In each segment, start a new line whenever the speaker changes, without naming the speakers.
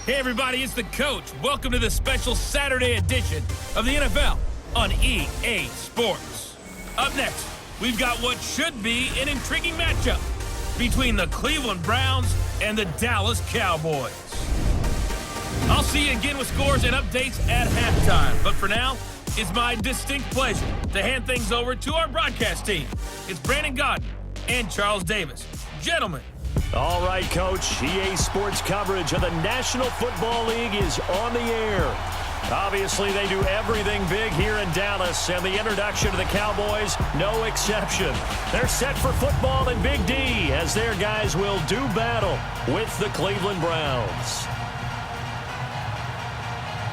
Hey everybody, it's the coach. Welcome to the special Saturday edition of the NFL on EA Sports. Up next, we've got what should be an intriguing matchup between the Cleveland Browns and the Dallas Cowboys. I'll see you again with scores and updates at halftime. But for now, it's my distinct pleasure to hand things over to our broadcast team. It's Brandon Godden and Charles Davis. Gentlemen.
All right, Coach. EA Sports coverage of the National Football League is on the air. Obviously, they do everything big here in Dallas, and the introduction to the Cowboys, no exception. They're set for football in Big D as their guys will do battle with the Cleveland Browns.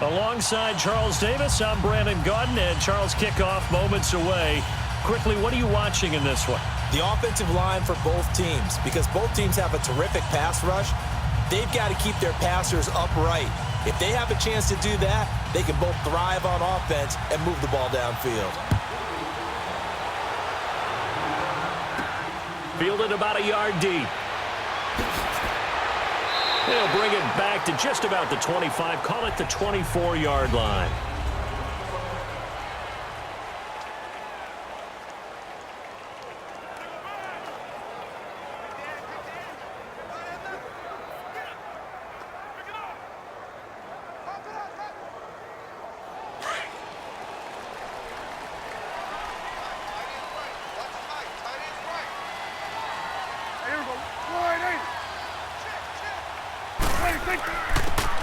Alongside Charles Davis, I'm Brandon Godden, and Charles, kickoff moments away. Quickly, what are you watching in this one?
The offensive line for both teams, because both teams have a terrific pass rush. They've got to keep their passers upright. If they have a chance to do that, they can both thrive on offense and move the ball downfield.
Fielded about a yard deep. They'll bring it back to just about the 25, call it the 24-yard line.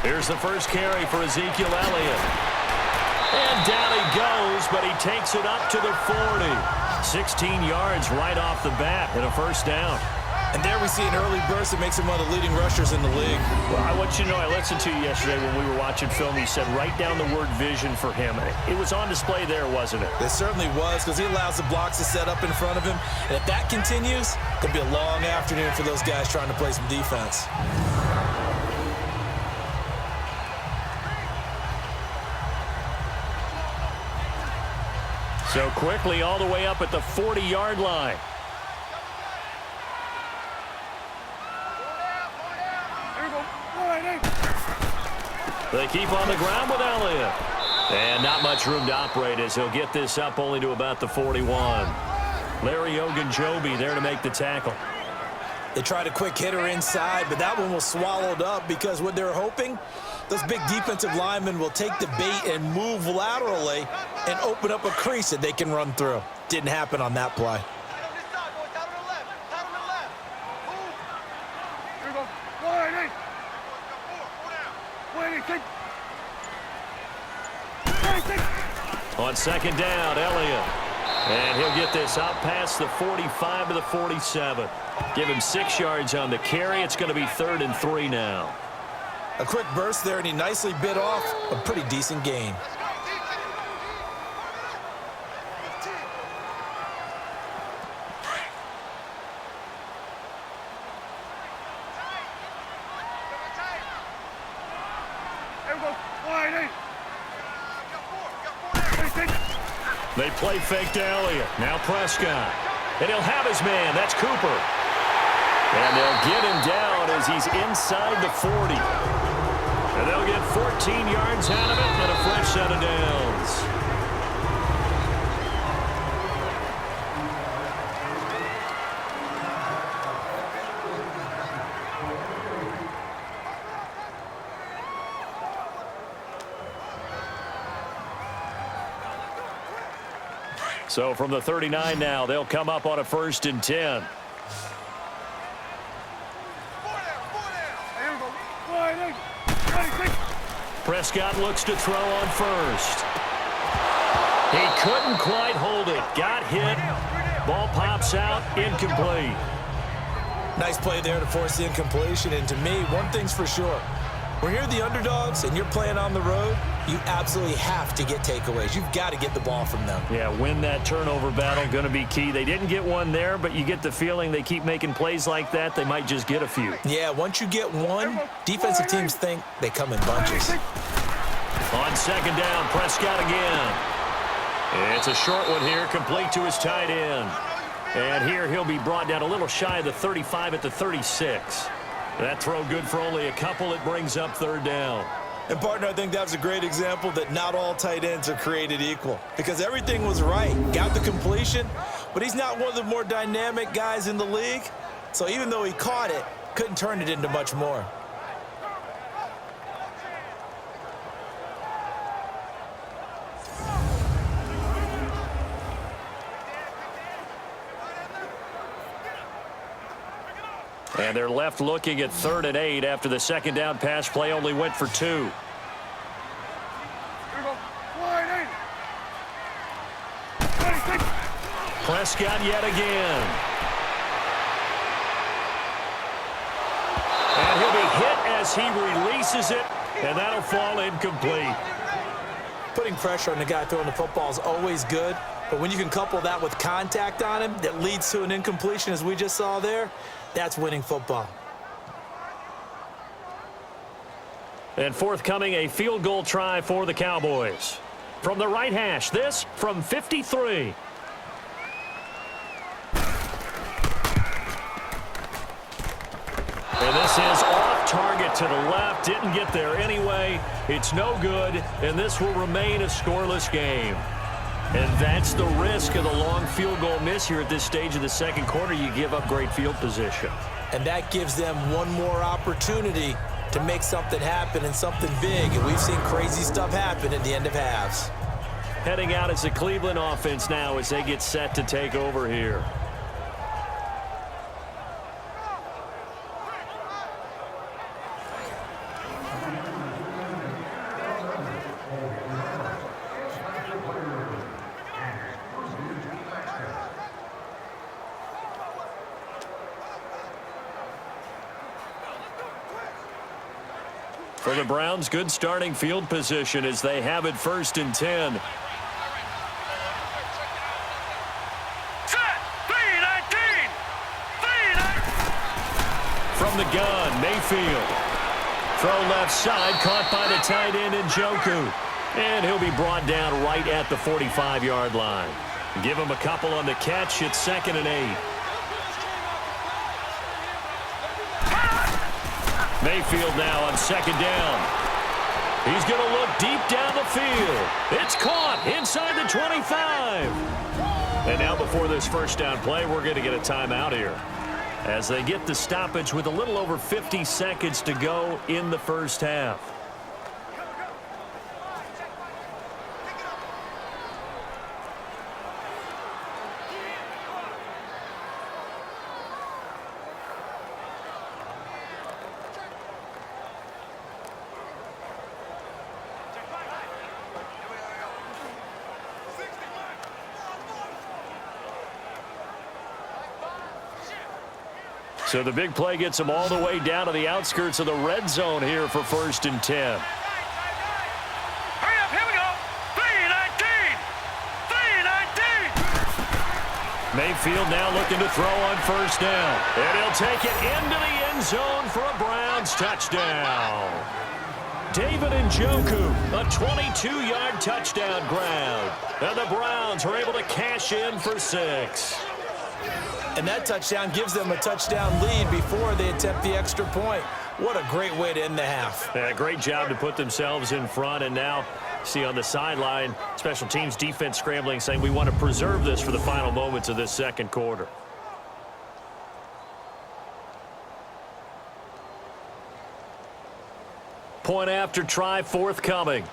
Here's the first carry for Ezekiel Elliott. And down he goes, but he takes it up to the 40. 16 yards right off the bat and a first down.
And there we see an early burst that makes him one of the leading rushers in the league.
Well, I want you to know, I listened to you yesterday when we were watching film. You said write down the word vision for him. It was on display there, wasn't it?
It certainly was, because he allows the blocks to set up in front of him. And if that continues, it could be a long afternoon for those guys trying to play some defense.
So quickly all the way up at the 40-yard line. They keep on the ground with Elliott. And not much room to operate as he'll get this up only to about the 41. Larry Ogunjobi there to make the tackle.
They tried a quick hitter inside, but that one was swallowed up because what they're hoping, those big defensive linemen will take the bait and move laterally and open up a crease that they can run through. Didn't happen on that play.
On second down, Elliott. And he'll get this out past the 45 to the 47. Give him 6 yards on the carry. It's going to be 3rd and 3 now.
A quick burst there, and he nicely bit off a pretty decent gain.
They play fake to Elliott. Now Prescott. And he'll have his man. That's Cooper. And they'll get him down as he's inside the 40. And they'll get 14 yards out of it and a fresh set of downs. So from the 39 now, they'll come up on a 1st and 10. Prescott looks to throw on first. He couldn't quite hold it. Got hit. Ball pops out. Incomplete.
Nice play there to force the incompletion. And to me, one thing's for sure. When you're the underdogs and you're playing on the road, you absolutely have to get takeaways. You've got to get the ball from them.
Yeah, win that turnover battle, going to be key. They didn't get one there, but you get the feeling they keep making plays like that, they might just get a few.
Yeah, once you get one, defensive teams think they come in bunches.
On second down, Prescott again. It's a short one here, complete to his tight end. And here he'll be brought down a little shy of the 35 at the 36. That throw good for only a couple. It brings up third down.
And, partner, I think that was a great example that not all tight ends are created equal because everything was right. Got the completion, but he's not one of the more dynamic guys in the league. So even though he caught it, couldn't turn it into much more.
And they're left looking at 3rd and 8 after the second down pass play only went for 2. Prescott yet again. And he'll be hit as he releases it, and that'll fall incomplete.
Putting pressure on the guy throwing the football is always good, but when you can couple that with contact on him that leads to an incompletion as we just saw there, that's winning football.
And forthcoming, a field goal try for the Cowboys. From the right hash, this from 53. And this is off target to the left. Didn't get there anyway. It's no good, and this will remain a scoreless game. And that's the risk of the long field goal miss here at this stage of the second quarter. You give up great field position.
And that gives them one more opportunity to make something happen and something big. And we've seen crazy stuff happen at the end of halves.
Heading out is the Cleveland offense now as they get set to take over here. For the Browns, good starting field position as they have it 1st and 10. From the gun, Mayfield. Throw left side, caught by the tight end Njoku. And he'll be brought down right at the 45-yard line. Give him a couple on the catch. It's 2nd and 8. Mayfield now on 2nd down. He's going to look deep down the field. It's caught inside the 25. And now before this first down play, we're going to get a timeout here as they get the stoppage with a little over 50 seconds to go in the first half. So the big play gets them all the way down to the outskirts of the red zone here for 1st and 10.
Hurry up, here we go. 3-19. 3-19.
Mayfield now looking to throw on 1st down. And he'll take it into the end zone for a Browns touchdown. David Njoku, a 22-yard touchdown grab. And the Browns are able to cash in for 6.
And that touchdown gives them a touchdown lead before they attempt the extra point. What a great way to end the half.
Yeah, great job to put themselves in front. And now, see on the sideline, special teams defense scrambling, saying we want to preserve this for the final moments of this second quarter. Point after try forthcoming.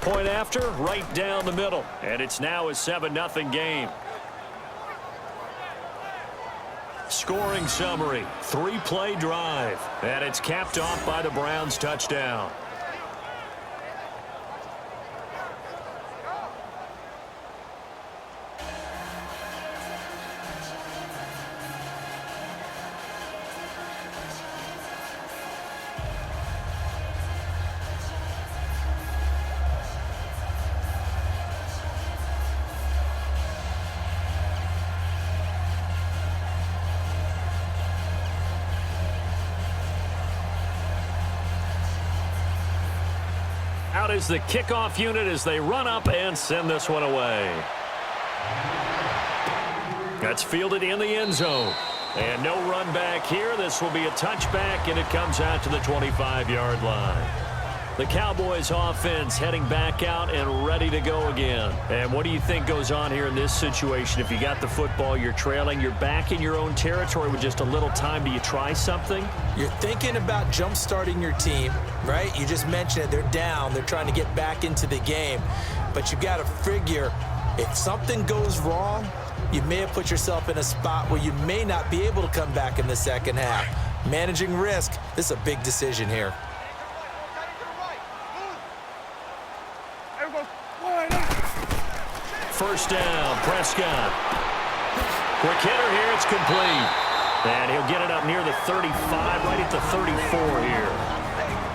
Point after, right down the middle. And it's now a 7-0 game. Scoring summary, 3-play drive. And it's capped off by the Browns touchdown. Out is the kickoff unit as they run up and send this one away. That's fielded in the end zone. And no run back here. This will be a touchback, and it comes out to the 25-yard line. The Cowboys offense heading back out and ready to go again. And what do you think goes on here in this situation? If you got the football, you're trailing, you're back in your own territory with just a little time. Do you try something?
You're thinking about jump-starting your team, right? You just mentioned it. They're down. They're trying to get back into the game. But you got to figure if something goes wrong, you may have put yourself in a spot where you may not be able to come back in the second half. Managing risk, this is a big decision here.
First down, Prescott. Quick hitter here, it's complete. And he'll get it up near the 35, right at the 34 here.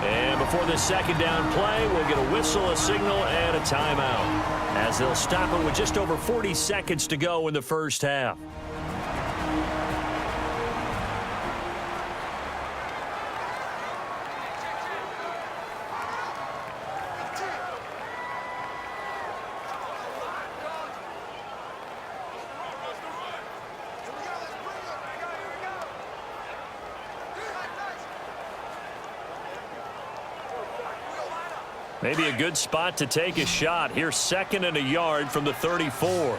And before the second down play, we'll get a whistle, a signal, and a timeout, as they'll stop it with just over 40 seconds to go in the first half. Maybe a good spot to take a shot. Here's 2nd and a yard from the 34.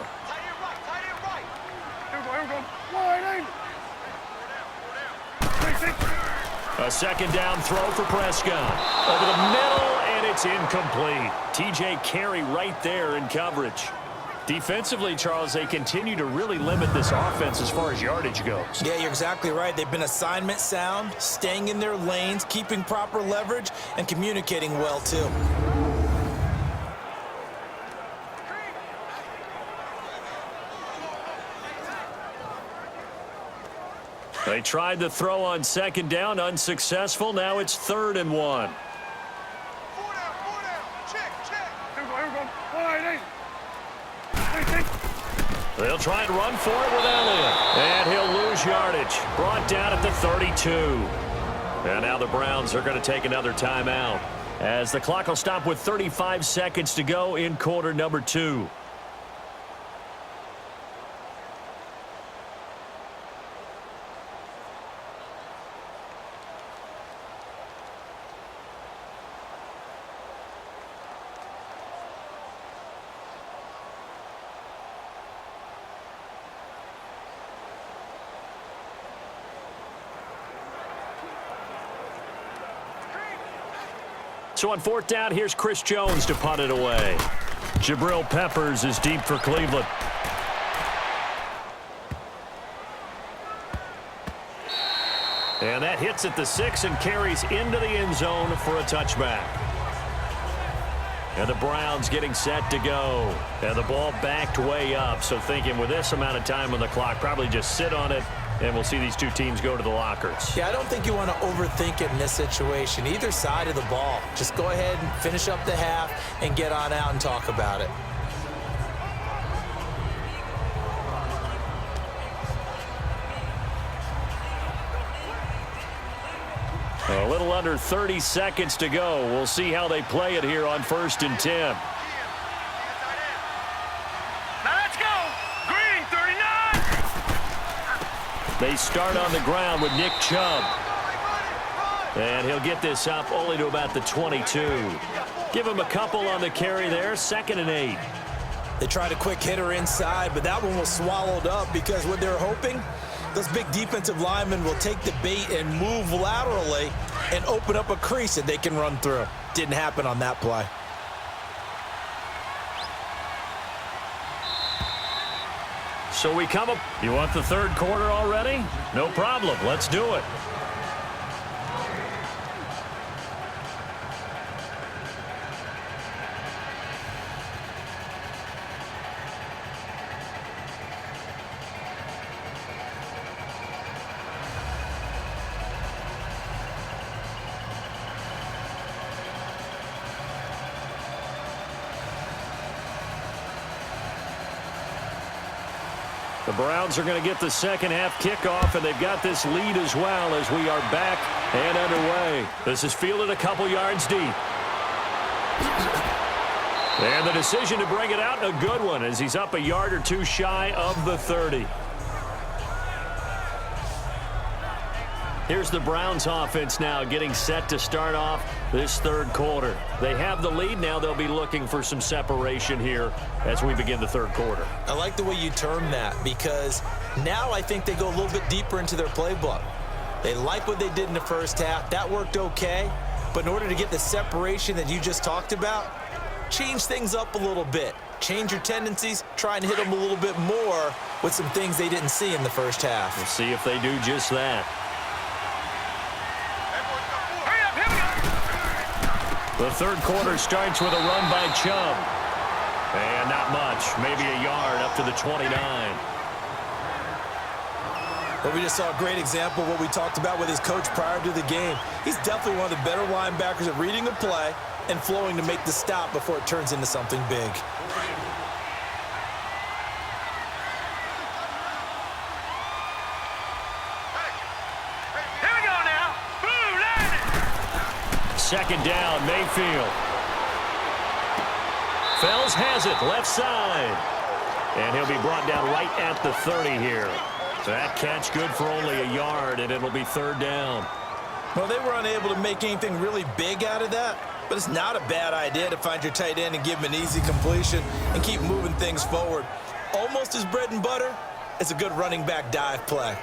A second down throw for Prescott. Over the middle, and it's incomplete. TJ Carey right there in coverage. Defensively, Charles, they continue to really limit this offense as far as yardage goes.
Yeah, you're exactly right. They've been assignment sound, staying in their lanes, keeping proper leverage, and communicating well, too.
They tried the throw on second down, unsuccessful. Now it's 3rd and 1. They'll try and run for it with Elliott. And he'll lose yardage. Brought down at the 32. And now the Browns are going to take another timeout, as the clock will stop with 35 seconds to go in quarter number 2. So on 4th down, here's Chris Jones to punt it away. Jabril Peppers is deep for Cleveland. And that hits at the 6 and carries into the end zone for a touchback. And the Browns getting set to go. And the ball backed way up. So thinking with this amount of time on the clock, probably just sit on it, and we'll see these two teams go to the lockers.
Yeah, I don't think you want to overthink it in this situation. Either side of the ball. Just go ahead and finish up the half and get on out and talk about it.
A little under 30 seconds to go. We'll see how they play it here on 1st and 10. They start on the ground with Nick Chubb. And he'll get this up only to about the 22. Give him a couple on the carry there. 2nd and 8.
They tried a quick hitter inside, but that one was swallowed up because what they're hoping, those big defensive linemen will take the bait and move laterally and open up a crease that they can run through. Didn't happen on that play.
So we come up. You want the 3rd quarter already? No problem. Let's do it. The Browns are going to get the second half kickoff, and they've got this lead as well as we are back and underway. This is fielded a couple yards deep. And the decision to bring it out, a good one, as he's up a yard or two shy of the 30. Here's the Browns offense now getting set to start off this third quarter. They have the lead. Now they'll be looking for some separation here as we begin the third quarter.
I like the way you term that because now I think they go a little bit deeper into their playbook. They like what they did in the first half. That worked okay. But in order to get the separation that you just talked about, change things up a little bit. Change your tendencies. Try and hit them a little bit more with some things they didn't see in the first half.
We'll see if they do just that. The third quarter starts with a run by Chubb. And not much. Maybe a yard up to the 29.
But we just saw a great example of what we talked about with his coach prior to the game. He's definitely one of the better linebackers at reading a play and flowing to make the stop before it turns into something big.
Here we go now. Blue line.
Second down, Mayfield. Fells has it, left side. And he'll be brought down right at the 30 here. That catch good for only a yard, and it'll be third down.
Well, they were unable to make anything really big out of that, but it's not a bad idea to find your tight end and give him an easy completion and keep moving things forward. Almost his bread and butter. It's a good running back dive play.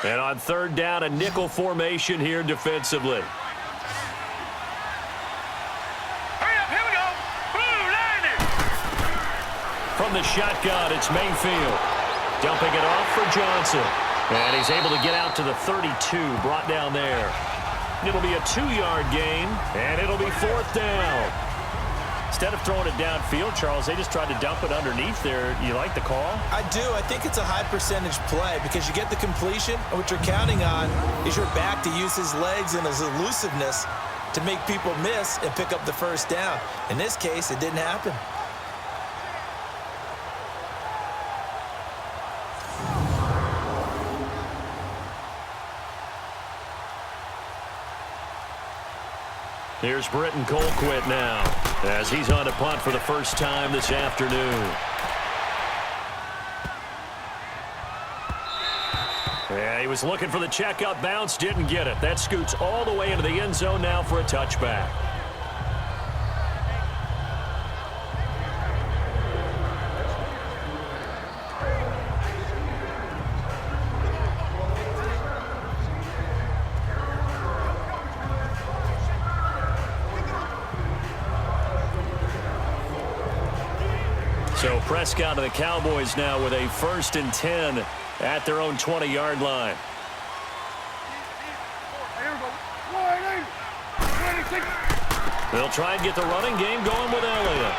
And on third down, a nickel formation here defensively. From the shotgun, it's Mayfield. Dumping it off for Johnson. And he's able to get out to the 32, brought down there. It'll be a 2-yard gain, and it'll be fourth down. Instead of throwing it downfield, Charles, they just tried to dump it underneath there. You like the call?
I do. I think it's a high-percentage play because you get the completion, and what you're counting on is your back to use his legs and his elusiveness to make people miss and pick up the first down. In this case, it didn't happen.
Here's Britton Colquitt now as he's on to punt for the first time this afternoon. Yeah, he was looking for the checkout bounce, didn't get it. That scoots all the way into the end zone now for a touchback. So Prescott and the Cowboys now with a 1st and 10 at their own 20-yard line. They'll try and get the running game going with Elliott.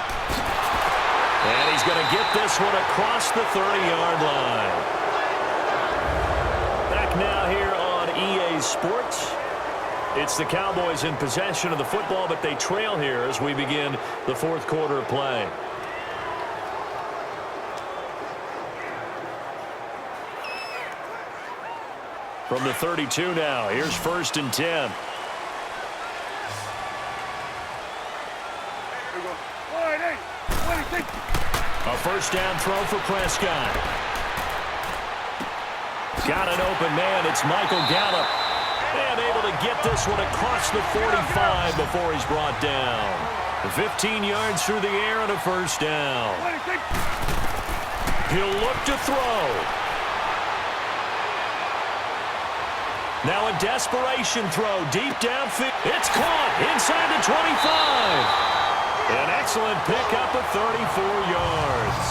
And he's going to get this one across the 30-yard line. Back now here on EA Sports. It's the Cowboys in possession of the football, but they trail here as we begin the fourth quarter of play. From the 32 now, here's 1st and 10. A first down throw for Prescott. Got an open man. It's Michael Gallup. And able to get this one across the 45 before he's brought down. 15 yards through the air and a first down. He'll look to throw. Now a desperation throw deep downfield. It's caught inside the 25. An excellent pickup of 34 yards.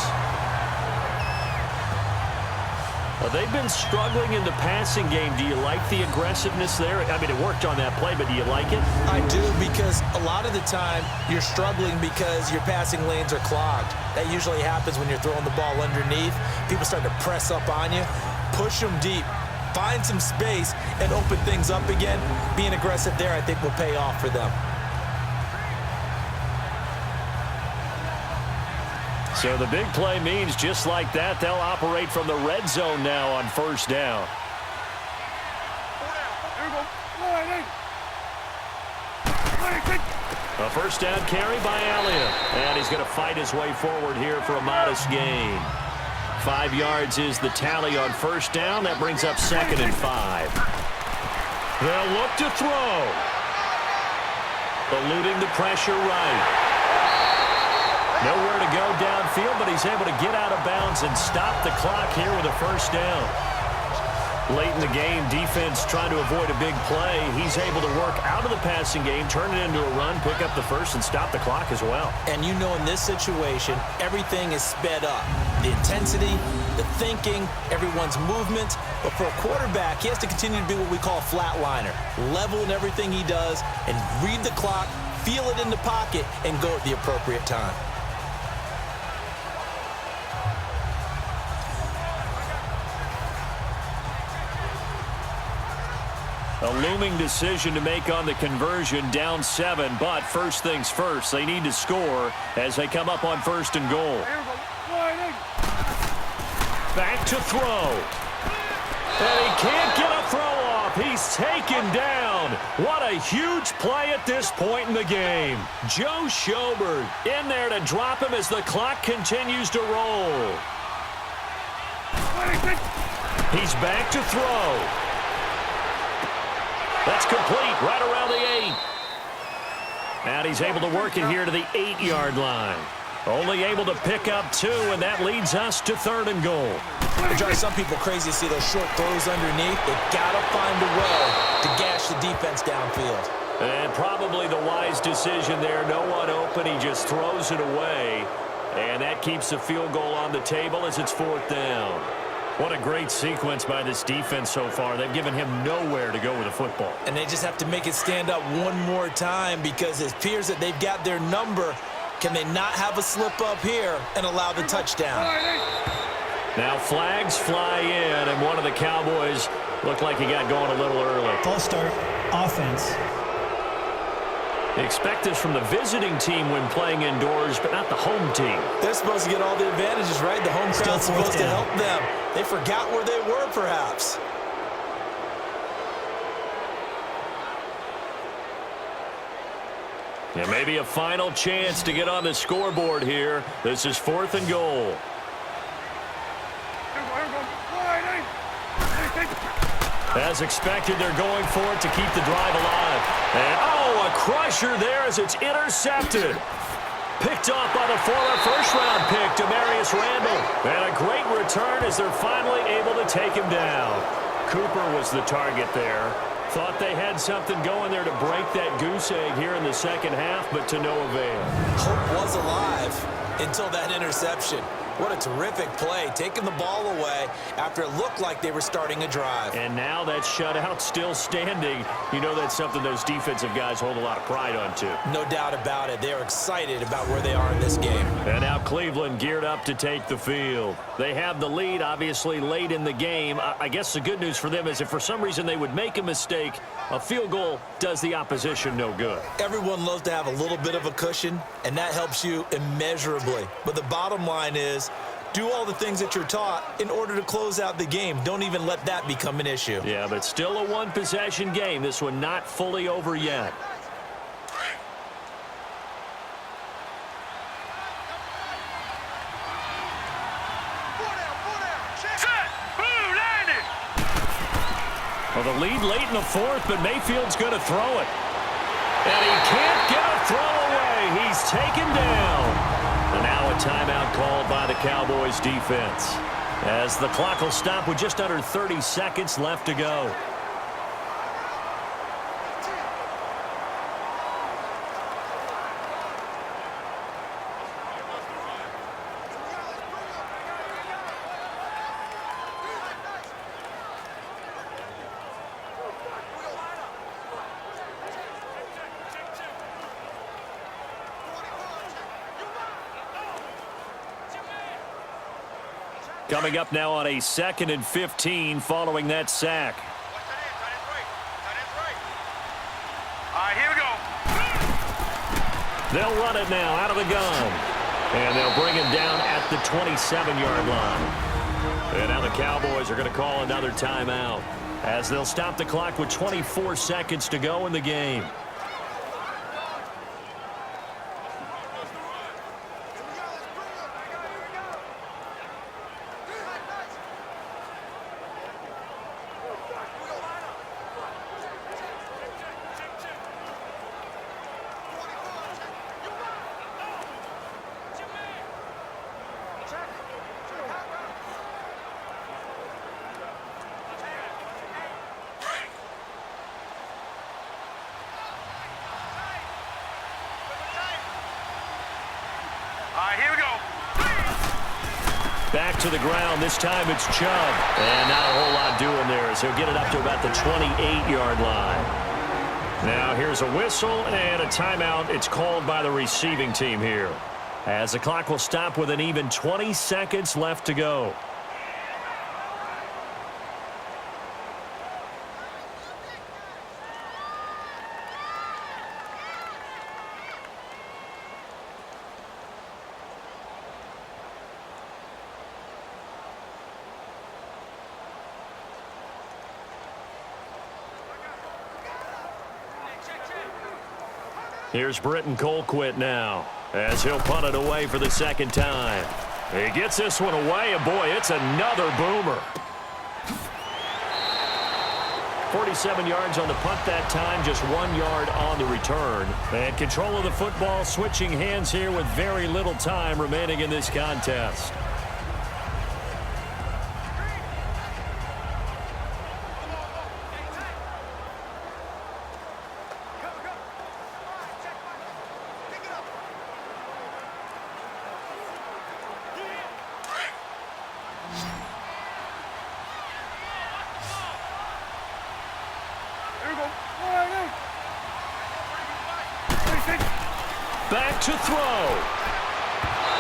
They've been struggling in the passing game. Do you like the aggressiveness there? I mean, it worked on that play, but do you like it?
I do, because a lot of the time you're struggling because your passing lanes are clogged. That usually happens when you're throwing the ball underneath. People start to press up on you. Push them deep. Find some space and open things up again. Being aggressive there, I think, will pay off for them.
So the big play means just like that, they'll operate from the red zone now on first down. A first down carry by Elliott. And he's going to fight his way forward here for a modest gain. 5 yards is the tally on first down. That brings up 2nd and 5. They'll look to throw. Eluding the pressure right. Nowhere to go downfield, but he's able to get out of bounds and stop the clock here with a first down. Late in the game, defense trying to avoid a big play. He's able to work out of the passing game, turn it into a run, pick up the first, and stop the clock as well.
And you know in this situation, everything is sped up. The intensity, the thinking, everyone's movement. But for a quarterback, he has to continue to be what we call a flatliner. Level in everything he does and read the clock, feel it in the pocket, and go at the appropriate time.
A looming decision to make on the conversion, down 7, but first things first, they need to score as they come up on 1st and goal. Back to throw. And he can't get a throw off. He's taken down. What a huge play at this point in the game. Joe Schobert in there to drop him as the clock continues to roll. He's back to throw. That's complete right around the 8. And he's able to work it here to the 8-yard line. Only able to pick up 2, and that leads us to 3rd and goal.
It drives some people crazy to see those short throws underneath. They've got to find a way to gash the defense downfield.
And probably the wise decision there. No one open. He just throws it away. And that keeps the field goal on the table as it's 4th down. What a great sequence by this defense so far. They've given him nowhere to go with the football.
And they just have to make it stand up one more time because it appears that they've got their number. Can they not have a slip up here and allow the touchdown?
Now flags fly in, and one of the Cowboys looked like he got going a little early.
False start, offense.
They expect this from the visiting team when playing indoors, but not the home team.
They're supposed to get all the advantages, right? The home crowd's supposed to help them. They forgot where they were, perhaps.
Yeah, maybe a final chance to get on the scoreboard here. This is 4th and goal. As expected, they're going for it to keep the drive alive. And, a crusher there as it's intercepted. Picked off by the former first-round pick, Demarius Randall. And a great return as they're finally able to take him down. Cooper was the target there. Thought they had something going there to break that goose egg here in the second half, but to no avail.
Hope was alive until that interception. What a terrific play, taking the ball away after it looked like they were starting a drive.
And now that shutout still standing. You know that's something those defensive guys hold a lot of pride on, too.
No doubt about it. They're excited about where they are in this game.
And now Cleveland geared up to take the field. They have the lead, obviously, late in the game. I guess the good news for them is if for some reason they would make a mistake, a field goal does the opposition no good.
Everyone loves to have a little bit of a cushion, and that helps you immeasurably. But the bottom line is, do all the things that you're taught in order to close out the game. Don't even let that become an issue.
Yeah, but still a one-possession game. This one not fully over yet. Well, the lead late in the 4th, but Mayfield's going to throw it. And he can't get a throw away. He's taken down. And now a timeout called by the Cowboys defense, as the clock will stop with just under 30 seconds left to go. Coming up now on a 2nd and 15 following that sack.
All right, here we go.
They'll run it now out of the gun. And they'll bring him down at the 27-yard line. And now the Cowboys are going to call another timeout as they'll stop the clock with 24 seconds to go in the game. Back to the ground. This time it's Chubb. And not a whole lot doing there, so he'll get it up to about the 28-yard line. Now here's a whistle and a timeout. It's called by the receiving team here, as the clock will stop with an even 20 seconds left to go. Here's Britton Colquitt now, as he'll punt it away for the second time. He gets this one away, and boy, it's another boomer. 47 yards on the punt that time, just 1 yard on the return. And control of the football, switching hands here with very little time remaining in this contest. Back to throw.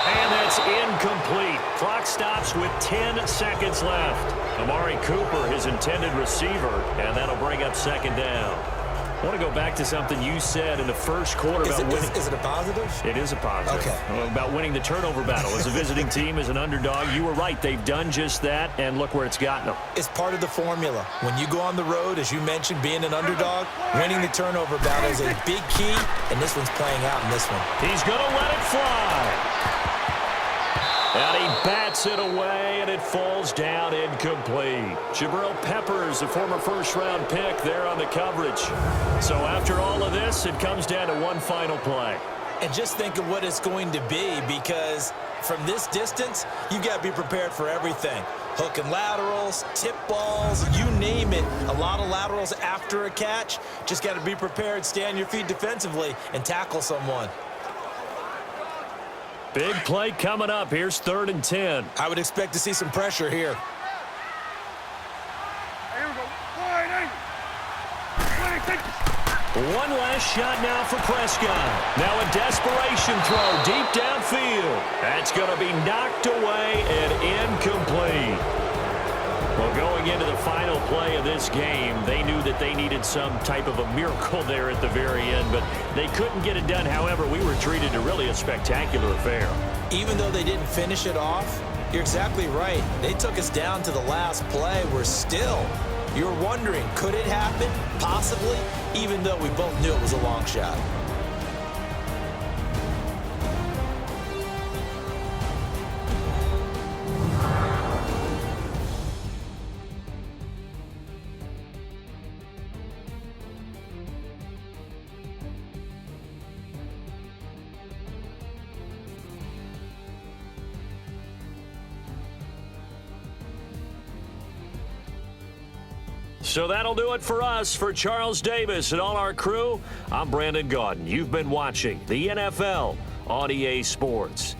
And that's incomplete. Clock stops with 10 seconds left. Amari Cooper, his intended receiver, and that'll bring up second down. I want to go back to something you said in the first quarter about winning.
Is it a positive?
It is a positive.
Okay.
About winning the turnover battle. As a visiting team, as an underdog, you were right. They've done just that, and look where it's gotten them.
It's part of the formula. When you go on the road, as you mentioned, being an underdog, winning the turnover battle is a big key, and this one's playing out in this one.
He's going to let it fly. And he bats it away, and it falls down incomplete. Jabril Peppers, the former first-round pick, there on the coverage. So after all of this, it comes down to one final play.
And just think of what it's going to be, because from this distance, you've got to be prepared for everything. Hook and laterals, tip balls, you name it. A lot of laterals after a catch. Just got to be prepared, stay on your feet defensively, and tackle someone.
Big play coming up. Here's 3rd and 10.
I would expect to see some pressure here.
Here we go. 26.
One last shot now for Prescott. Now a desperation throw deep downfield. That's going to be knocked away and incomplete. Well, going into the final play of this game, they knew that they needed some type of a miracle there at the very end, but they couldn't get it done. However, we were treated to really a spectacular affair.
Even though they didn't finish it off, you're exactly right. They took us down to the last play. We're still, you're wondering, could it happen? Possibly, even though we both knew it was a long shot.
So that'll do it for us. For Charles Davis and all our crew, I'm Brandon Gaudin. You've been watching the NFL on EA Sports.